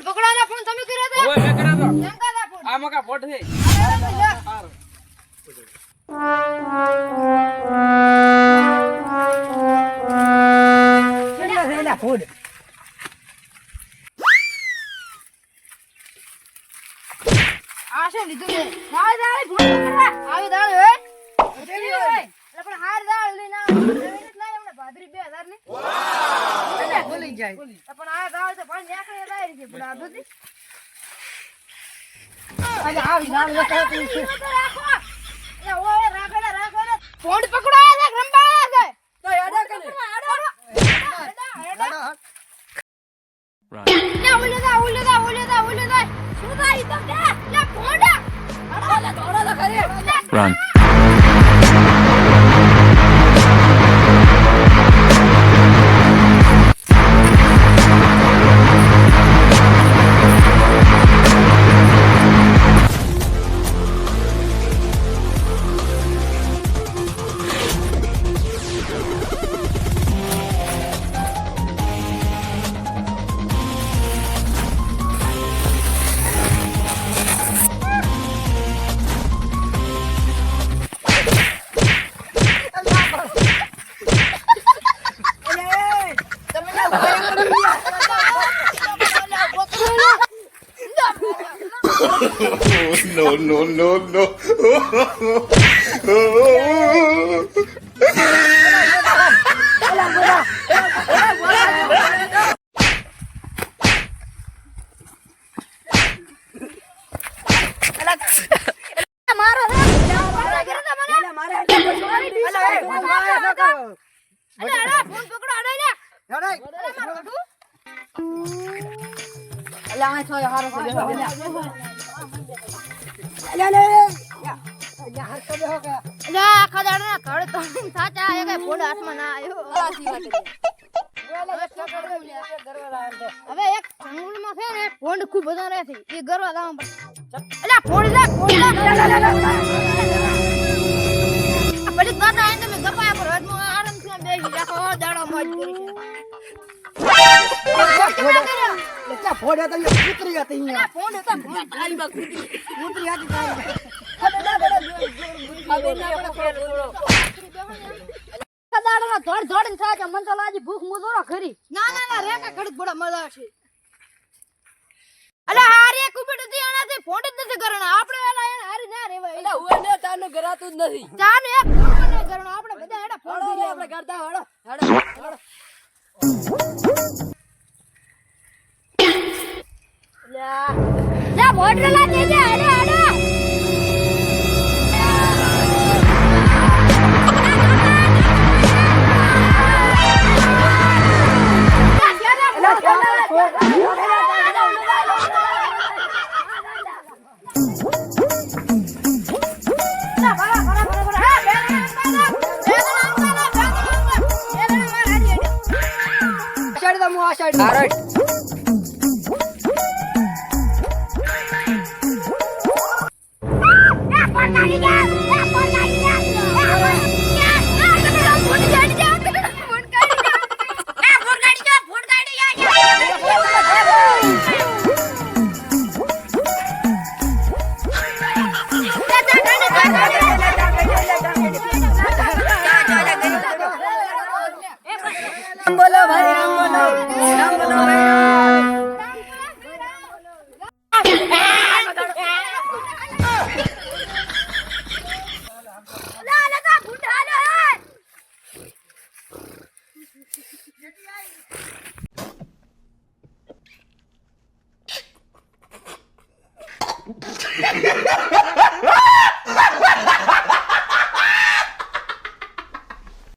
પકડાના phone તમે કર્યો તો ઓય મે કર્યો તો કેમ કાદા ફોન આ મકા ફોટ છે હાર કેટલા થયેલા ફૂડ આ છે લીધું છે હાર દાળ ફોન પકડવા આવી દાળ હે કેવી હોય એટલે પણ હાર દાળ લઈને લાય હમણે ભાદરી 2000 ની વાહ બોલી જાય પણ આ દાળ તો પણ નેકળે દાળ છે પણ આ બધી અરે આવી નામ લખાય છે રાખો એ ઓય રાખો ને ફોન પકડો આ રંબા છે તો યાડા કરે Run. No. હવે એક જંગલમાં છે ને ફોન ખૂબ બધા રહે છે એ ગરવા દામ એલા ફોન લે બડી વાત આઈ તમે ગપાયા પર હદમાં આરામથી બેસી રાખો દાડો મોજ કરી છે એટલા ફોડ્યા તો કૂતરી હતી અહીંયા ફોન હતા ફોન તારીમાં કૂતરી હતી તારી કદાડના ધોડ ને થાકે મન તો લાજી ભૂખ મુદોરો ખરી ના રેકા ઘડીક બડા મજા છે અલે હારે કુબેટ દી આનાથી ફોન જ નથી કરਣਾ આપણે એલા એને હારી ના રેવાય એટલે હું ને તારનું ગરાતું જ નથી જાને એક ફોન ન કરਣਾ આપણે બધા એડા ફોન હળો આપણે કરતા હળો જા મોટલા દે દે અરે બોલો ભાઈ રામ બોલો Ha ha ha!